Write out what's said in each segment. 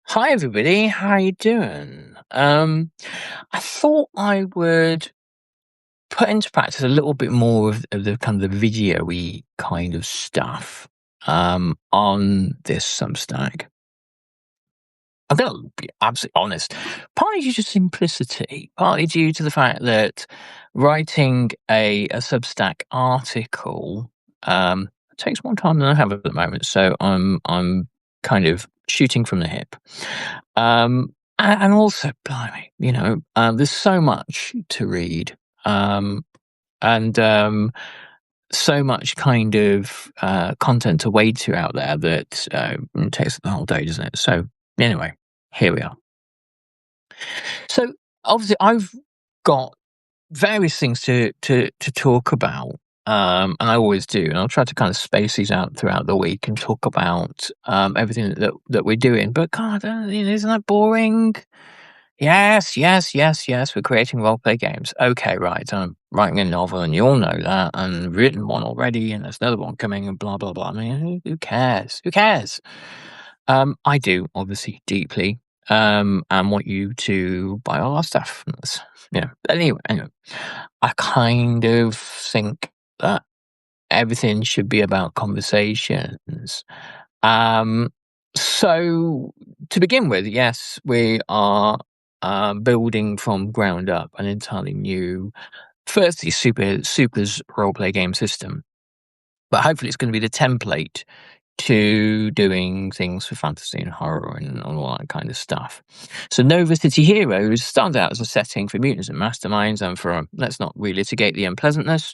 Hi everybody, how you doing? I thought I would put into practice a little bit more of the kind of the video-y kind of stuff on this Substack. I'm gonna be absolutely honest. Partly due to simplicity, partly due to the fact that writing a Substack article takes more time than I have at the moment. So I'm kind of shooting from the hip. And also, blimey, there's so much to read, and so much kind of content to wade through out there that it takes the whole day, doesn't it? So anyway, here we are. So obviously, I've got various things to talk about. And I always do, and I'll try to kind of space these out throughout the week and talk about everything that we're doing. But God, isn't that boring? Yes, yes, yes, yes. We're creating role play games. Okay, right. I'm writing a novel, and you all know that, and written one already, and there's another one coming, and blah blah blah. I mean, who cares? Who cares? I do, obviously, deeply, and want you to buy all our stuff. Anyway, I kind of think that everything should be about conversations. Um, so to begin with, yes, we are building from ground up an entirely new, firstly, super's role play game system, but hopefully it's going to be the template to doing things for fantasy and horror and all that kind of stuff. So Nova City Heroes started out as a setting for mutants and masterminds and for, let's not relitigate the unpleasantness,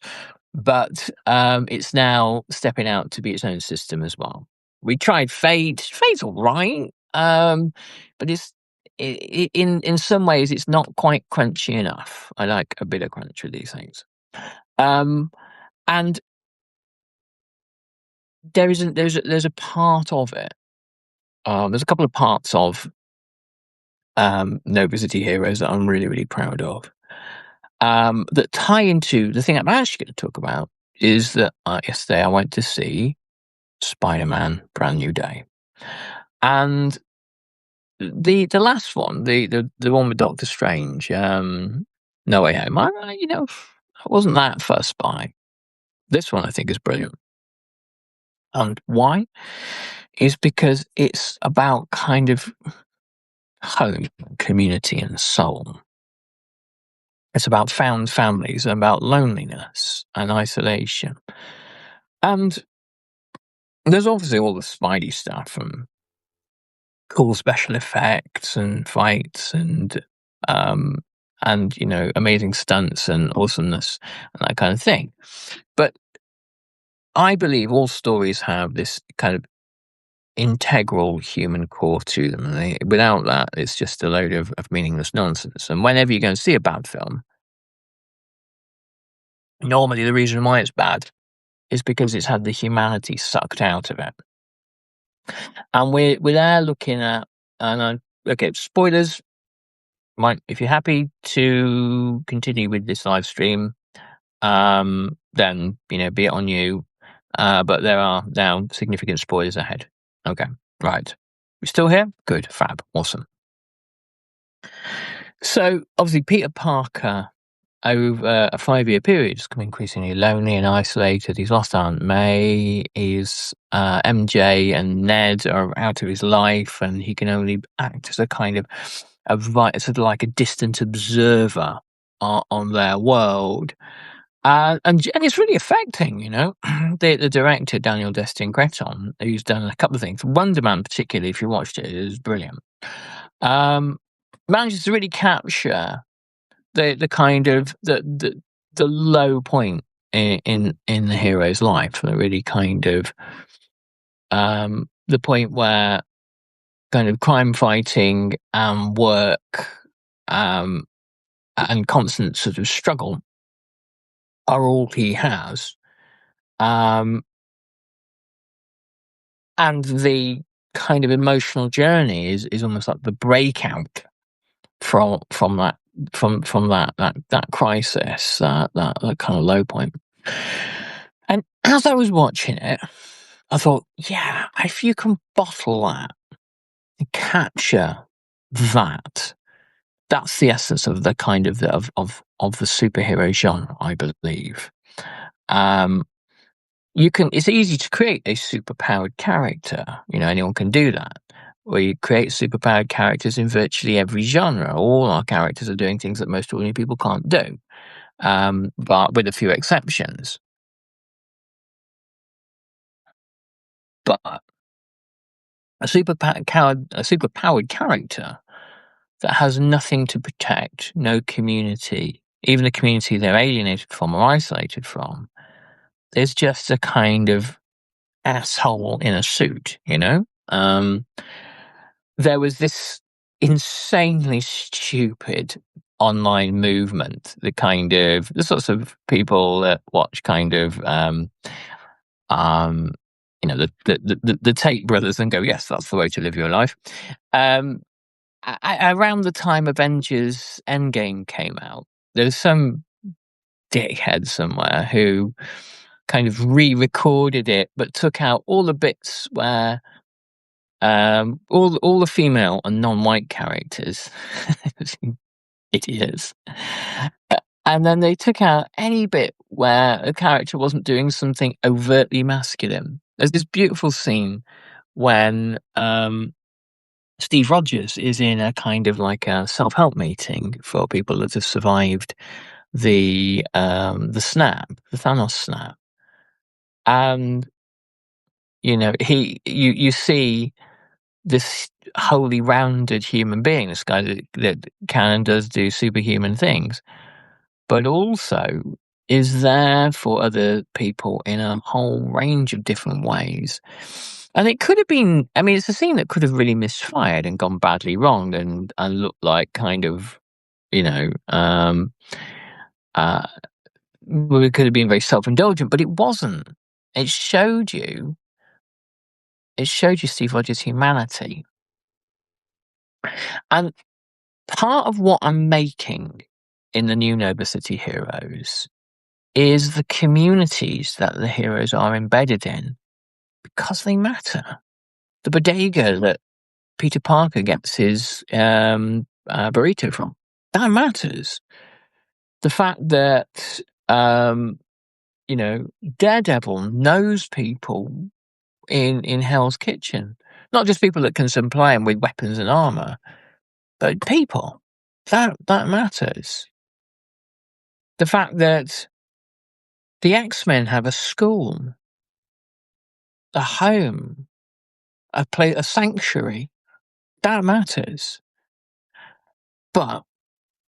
but it's now stepping out to be its own system as well. We tried Fate. Fate's all right, but in some ways it's not quite crunchy enough. I like a bit of crunch with these things. And there's a part of it. There's a couple of parts of Nova City Heroes that I'm really, really proud of. That tie into the thing I'm actually going to talk about is that yesterday I went to see Spider-Man: Brand New Day, and the last one, the one with Doctor Strange, No Way Home. I wasn't that fussed by. This one I think is brilliant, and why? Is because it's about kind of home, community, and soul. It's about found families, and about loneliness and isolation. And there's obviously all the Spidey stuff and cool special effects and fights um and amazing stunts and awesomeness and that kind of thing. But I believe all stories have this kind of integral human core to them, and without that, it's just a load of meaningless nonsense. And whenever you go and see a bad film, normally the reason why it's bad is because it's had the humanity sucked out of it. And we're there looking at, okay, spoilers. If you're happy to continue with this live stream, then be it on you. But there are now significant spoilers ahead. Okay, right. We still here? Good, fab, awesome. So obviously, Peter Parker, over a 5-year period, has become increasingly lonely and isolated. He's lost Aunt May. His MJ and Ned are out of his life, and he can only act as a kind of sort of like a distant observer on their world. And it's really affecting, the director, Daniel Destin Creton, who's done a couple of things. Wonder Man, particularly, if you watched it, is brilliant. Manages to really capture the kind of the low point in the hero's life. The really kind of the point where kind of crime fighting and work and constant sort of struggle are all he has. And the kind of emotional journey is almost like the breakout from that that crisis, that kind of low point. And as I was watching it, I thought, yeah, if you can bottle that capture that. That's the essence of the kind of the superhero genre, I believe. Um, it's easy to create a superpowered character. Anyone can do that. We create superpowered characters in virtually every genre. All our characters are doing things that most ordinary people can't do, but with a few exceptions. But a superpowered character that has nothing to protect, no community, even the community they're alienated from or isolated from, is just a kind of asshole in a suit, There was this insanely stupid online movement, the sorts of people that watch um, the Tate brothers and go, yes, that's the way to live your life. Around the time Avengers Endgame came out, there was some dickhead somewhere who kind of re-recorded it, but took out all the bits where all the female and non-white characters, idiots, and then they took out any bit where a character wasn't doing something overtly masculine. There's this beautiful scene when Steve Rogers is in a kind of like a self-help meeting for people that have survived the Thanos snap, and you see this wholly rounded human being, this guy that can and does do superhuman things, but also is there for other people in a whole range of different ways. And it could have been, it's a scene that could have really misfired and gone badly wrong and looked like kind of, well, it could have been very self-indulgent, but it wasn't. It showed you Steve Rogers' humanity. And part of what I'm making in the new Nova City Heroes is the communities that the heroes are embedded in, because they matter. The bodega that Peter Parker gets his burrito from, that matters. The fact that Daredevil knows people in Hell's Kitchen, not just people that can supply him with weapons and armor, but people. That matters. The fact that the X-Men have a school, a home, a sanctuary, that matters. But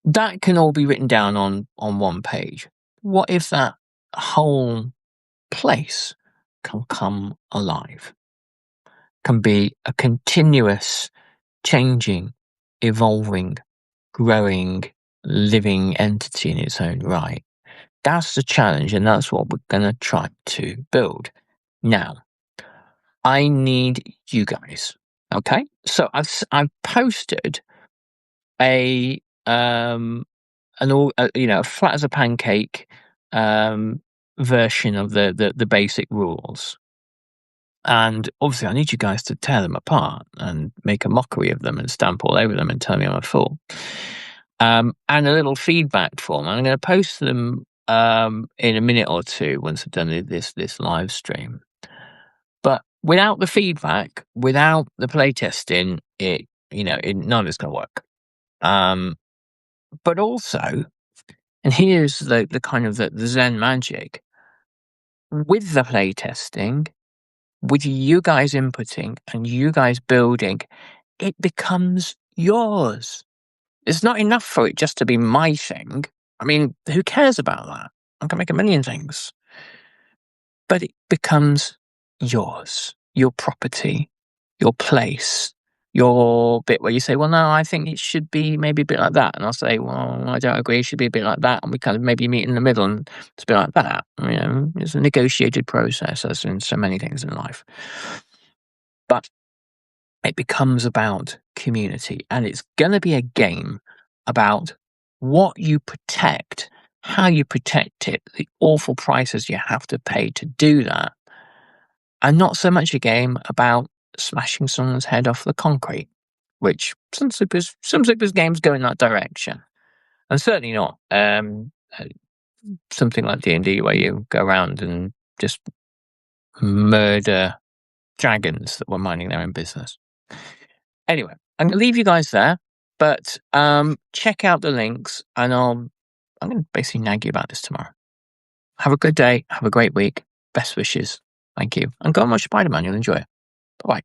that can all be written down on one page. What if that whole place can come alive? Can be a continuous, changing, evolving, growing, living entity in its own right. That's the challenge, and that's what we're going to try to build. Now, I need you guys. Okay, so I've posted a flat as a pancake version of the basic rules, and obviously I need you guys to tear them apart and make a mockery of them and stamp all over them and tell me I'm a fool. And a little feedback form. I'm going to post them in a minute or two once I've done this live stream. But without the feedback, without the playtesting, none of it's going to work. But also, and here's the kind of the Zen magic, with the playtesting, with you guys inputting and you guys building, it becomes yours. It's not enough for it just to be my thing. Who cares about that? I can make a million things. But it becomes yours, your property, your place, your bit where you say, well, no, I think it should be maybe a bit like that. And I'll say, well, I don't agree, it should be a bit like that. And we kind of maybe meet in the middle and it's a bit like that. It's a negotiated process, as in so many things in life. But it becomes about community, and it's going to be a game about what you protect, how you protect it, the awful prices you have to pay to do that, and not so much a game about smashing someone's head off the concrete. which some supers games go in that direction, and certainly not uh, something like D&D where you go around and just murder dragons that were minding their own business. Anyway, I'm gonna leave you guys there, but check out the links, and I'm gonna basically nag you about this tomorrow. Have a good day. Have a great week. Best wishes. Thank you. And go and watch Spider-Man. You'll enjoy it. Bye-bye.